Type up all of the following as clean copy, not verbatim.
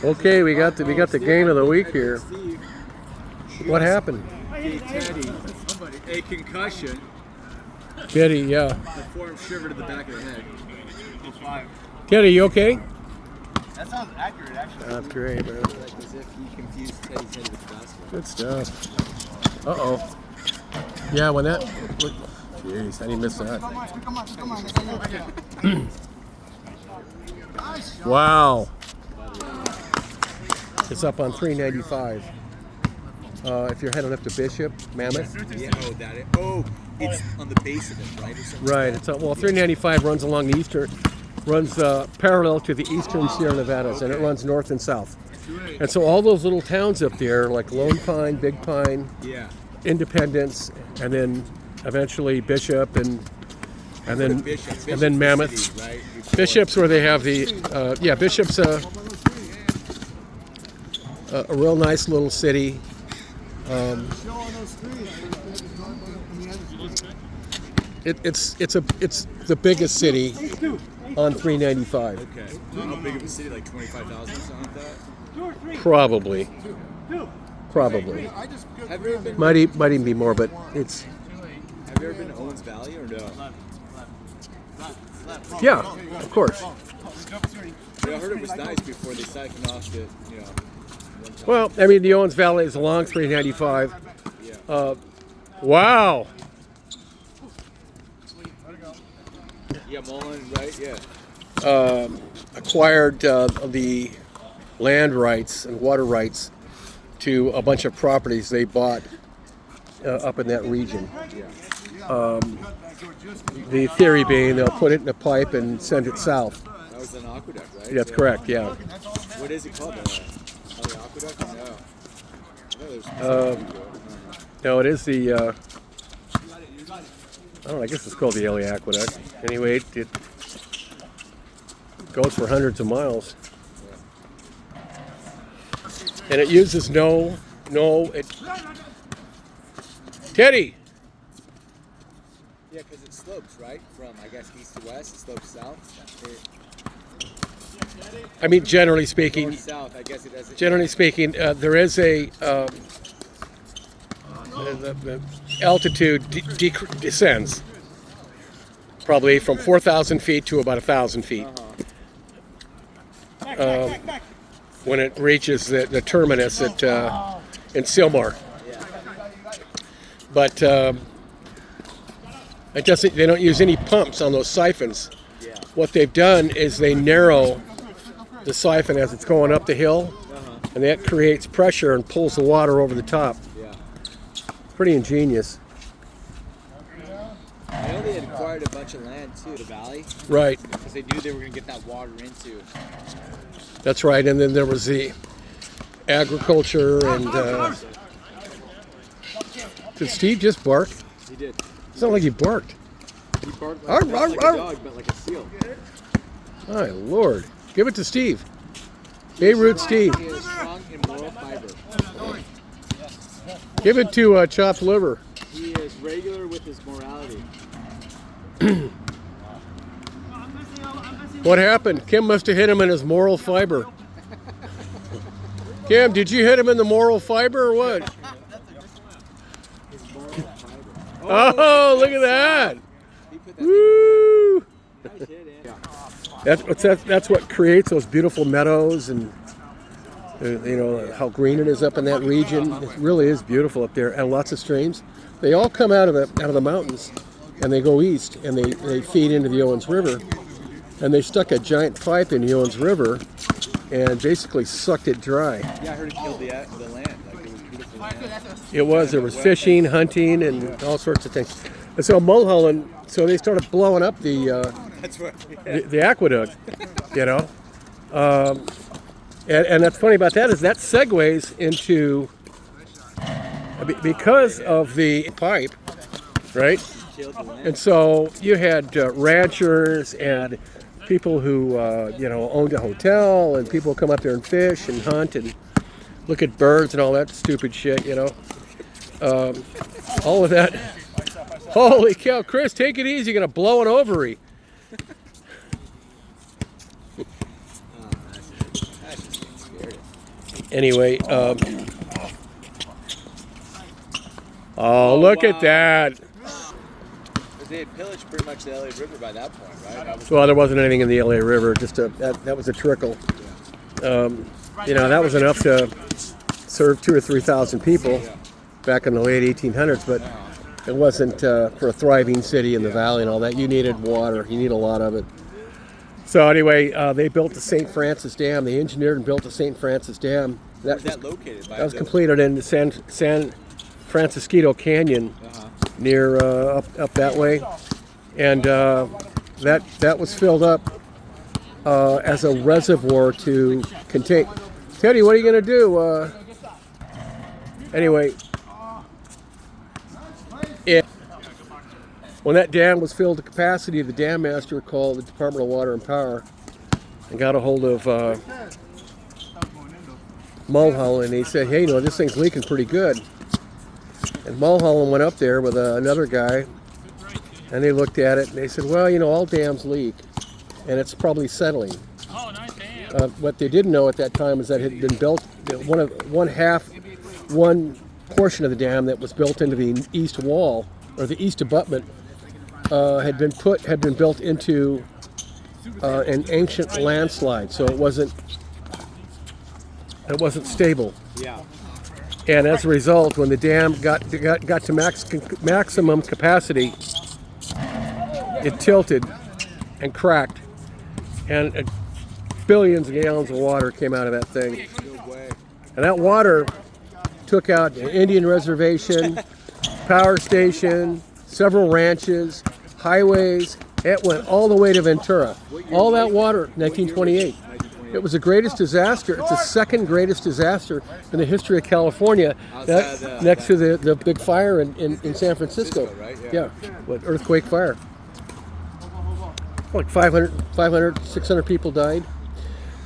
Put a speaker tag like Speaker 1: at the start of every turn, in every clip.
Speaker 1: Okay, we got the game of the week here. What happened?
Speaker 2: Teddy, a concussion.
Speaker 1: Teddy, yeah.
Speaker 2: The form shiver to the back of the head. 5.
Speaker 1: Teddy, you okay?
Speaker 2: That sounds accurate, actually.
Speaker 1: That's great, man.
Speaker 2: Like as if he confused Teddy's head with basketball.
Speaker 1: Good stuff. Uh-oh. Yeah, when that... Jeez, I didn't miss that. Wow. It's up on 395. If you're heading up to Bishop, Mammoth.
Speaker 2: Yeah, it's on the base of it, right? Or something
Speaker 1: Right. It's well, 395 runs along the eastern, runs parallel to the eastern Sierra Nevadas, and it runs north and south. And so all those little towns up there, like Lone Pine, Big Pine,
Speaker 2: Yeah.
Speaker 1: Independence, and then eventually Bishop, and then
Speaker 2: Bishop.
Speaker 1: and then Mammoth.
Speaker 2: City, right?
Speaker 1: Bishop's where they have the Bishop's a real nice little city. It's the biggest city on 395.
Speaker 2: Okay. How big of a city? Like 25,000 or something like that?
Speaker 1: Probably.
Speaker 2: Have you ever been?
Speaker 1: Might even be more, but it's
Speaker 2: Have you ever been to Owens Valley or no?
Speaker 1: yeah, of course.
Speaker 2: Yeah, I heard it was nice before they siphoned off the, you know. one time.
Speaker 1: Well, I mean, the Owens Valley is along 395.
Speaker 2: Yeah.
Speaker 1: Wow.
Speaker 2: Yeah, Mulhollan, right? Yeah.
Speaker 1: Acquired the land rights and water rights to a bunch of properties they bought up in that region. The theory being they'll put it in a pipe and send it south.
Speaker 2: That was an aqueduct, right?
Speaker 1: That's correct, yeah.
Speaker 2: What is it called? The aqueduct? No. I know there's
Speaker 1: No, it is the, I don't know, I guess it's called the LA Aqueduct. Anyway, it goes for hundreds of miles. And it uses Teddy!
Speaker 2: Yeah, because it slopes, right? From, I guess, east to west, it slopes south.
Speaker 1: I mean, generally speaking,
Speaker 2: North south, I guess it doesn't.
Speaker 1: there is a the altitude descends probably from 4,000 feet to about 1,000 feet when it reaches the terminus at in Sylmar. But it doesn't. They don't use any pumps on those siphons.
Speaker 2: Yeah.
Speaker 1: What they've done is they narrow the siphon as it's going up the hill, and that creates pressure and pulls the water over the top.
Speaker 2: Yeah.
Speaker 1: Pretty ingenious.
Speaker 2: I know they had acquired a bunch of land too, the valley,
Speaker 1: Right.
Speaker 2: because they knew they were going to get that water into.
Speaker 1: That's right. And then there was the agriculture and. Did Steve just bark?
Speaker 2: He did.
Speaker 1: It sounded like he barked.
Speaker 2: He barked
Speaker 1: Arr,
Speaker 2: like, not
Speaker 1: arr,
Speaker 2: like
Speaker 1: arr.
Speaker 2: a dog, but like a seal.
Speaker 1: My Lord. Give it to Steve. Beirut Steve.
Speaker 2: He is strong in moral fiber.
Speaker 1: Give it to chopped liver.
Speaker 2: He is regular with his morality.
Speaker 1: What happened? Kim must have hit him in his moral fiber. Kim, did you hit him in the moral fiber or what? Oh, look at that!
Speaker 2: He put that
Speaker 1: Woo!
Speaker 2: nice hit in.
Speaker 1: That's what creates those beautiful meadows and how green it is up in that region. It really is beautiful up there, and lots of streams. They all come out of the mountains, and they go east, and they feed into the Owens River. And they stuck a giant pipe in the Owens River, and basically sucked it dry.
Speaker 2: Yeah, I heard it killed the land. Like it was beautiful land.
Speaker 1: It was. There was fishing, hunting, and all sorts of things. And so Mulhollan, so they started blowing up
Speaker 2: That's what.
Speaker 1: the aqueduct, and that's funny about that is that segues into because of the pipe, right?
Speaker 2: Killed the land.
Speaker 1: And so you had ranchers and people who owned a hotel, and people come up there and fish and hunt and look at birds and all that stupid shit, all of that. Holy cow, Chris, take it easy. You're gonna blow an ovary.
Speaker 2: That's just scary.
Speaker 1: Anyway, oh, look at that.
Speaker 2: They had pillaged pretty much the LA River by that point, right? That was
Speaker 1: Well, there wasn't anything in the LA River, just that was a trickle. You know, that was enough to serve 2,000 or 3,000 people back in the late 1800s, but it wasn't for a thriving city in the valley and all that. You needed water. You need a lot of it. So anyway, they built the St. Francis Dam. They engineered and built the St. Francis Dam.
Speaker 2: Where's that located?
Speaker 1: That was completed in San Francisco Canyon, near up that way, and that was filled up as a reservoir to contain. Teddy, what are you going to do? Anyway, when that dam was filled to capacity, the dam master called the Department of Water and Power and got a hold of Mulhollan, and he said, hey, you know, this thing's leaking pretty good. And Mulhollan went up there with another guy, and they looked at it, and they said, well, you know, all dams leak, and it's probably settling. What they didn't know at that time is that it had been built, one portion of the dam that was built into the east wall, or the east abutment, had been built into an ancient landslide, so it wasn't stable.
Speaker 2: Yeah.
Speaker 1: And as a result, when the dam got to maximum capacity, it tilted and cracked, and billions of gallons of water came out of that thing.
Speaker 2: No way.
Speaker 1: And that water took out an Indian reservation, power station, several ranches, highways. It went all the way to Ventura. All that water, 1928. It was the greatest disaster. It's the second greatest disaster in the history of California, next to the big fire in San Francisco.
Speaker 2: Right?
Speaker 1: Yeah, what, earthquake fire. Like 500, 600 people died.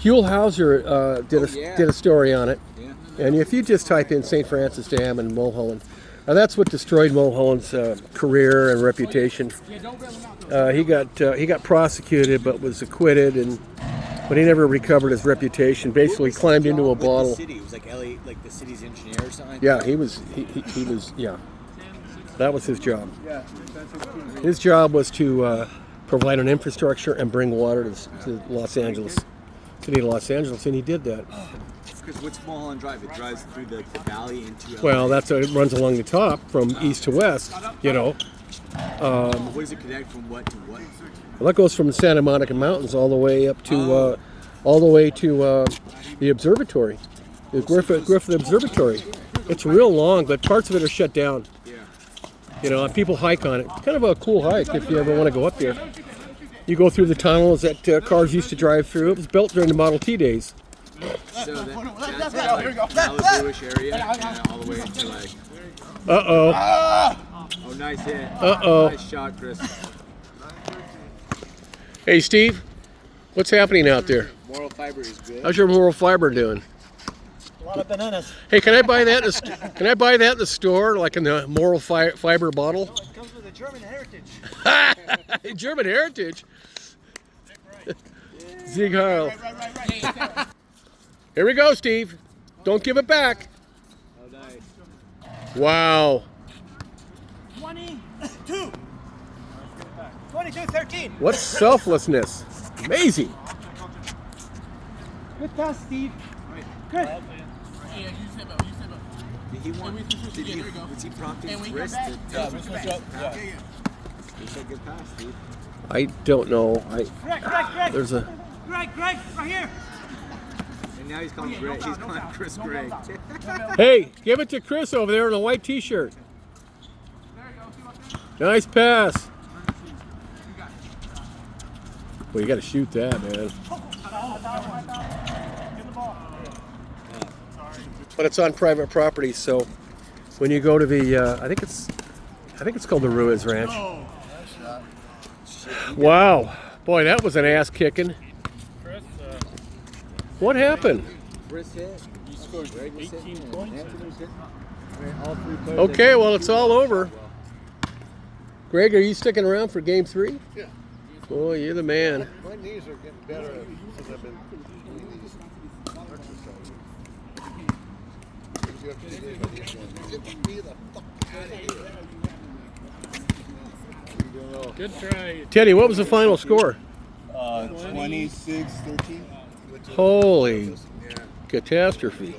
Speaker 1: Huell Hauser did a story on it.
Speaker 2: Yeah.
Speaker 1: And if you just type in St. Francis Dam and Mulhollan, that's what destroyed Mulholland's career and reputation. He got prosecuted but was acquitted, but he never recovered his reputation. Basically, climbed into a bottle.
Speaker 2: The city? It was like LA, like the city's engineer or something.
Speaker 1: Yeah, he was. Yeah, that was his job. His job was to provide an infrastructure and bring water to Los Angeles, city of Los Angeles, and he did that.
Speaker 2: Because what's Mulholland Drive? It drives through the valley into LA.
Speaker 1: Well, it runs along the top from east to west. You know.
Speaker 2: What does it connect from what to what?
Speaker 1: Well, that goes from the Santa Monica Mountains all the way up to the observatory, the Griffith Observatory. It's real long, but parts of it are shut down.
Speaker 2: Yeah.
Speaker 1: You know, and people hike on it. Kind of a cool hike if you ever want to go up there. You go through the tunnels that cars used to drive through. It was built during the Model T days.
Speaker 2: So that's like Malibu-ish area, and all the way into like. Oh, nice hit. Nice shot, Chris.
Speaker 1: Hey, Steve, what's happening out there?
Speaker 2: Moral fiber is good.
Speaker 1: How's your moral fiber doing?
Speaker 3: A lot of bananas.
Speaker 1: Hey, can I buy that? Can I buy that in the store, like in the moral fiber bottle?
Speaker 3: It comes with a German heritage.
Speaker 1: German heritage. Sieg Heil.
Speaker 3: Right.
Speaker 1: Here we go, Steve. Don't give it back.
Speaker 2: Oh, nice.
Speaker 1: Wow.
Speaker 3: 22. 22-13.
Speaker 1: What selflessness. Amazing.
Speaker 3: Good pass, Steve. Good.
Speaker 2: Was he prompting his wrist to He said good pass, Steve.
Speaker 1: I don't know.
Speaker 3: Greg.
Speaker 1: There's a.
Speaker 3: Greg, right here.
Speaker 2: And now he's calling Greg. He's calling Chris Greg.
Speaker 1: Hey, give it to Chris over there in a white T-shirt. Nice pass. Well, you got to shoot that, man. But it's on private property, so when you go to the, I think it's called the Ruiz Ranch. Wow, boy, that was an ass kicking. What happened?
Speaker 2: Chris hit. He scored 18 points.
Speaker 1: Okay, well, it's all over. Greg, are you sticking around for Game 3?
Speaker 4: Yeah.
Speaker 1: Boy, you're the man.
Speaker 4: My knees are getting better as I've been exercising. Good try.
Speaker 1: Teddy, what was the final score?
Speaker 2: 26-13.
Speaker 1: Holy catastrophe.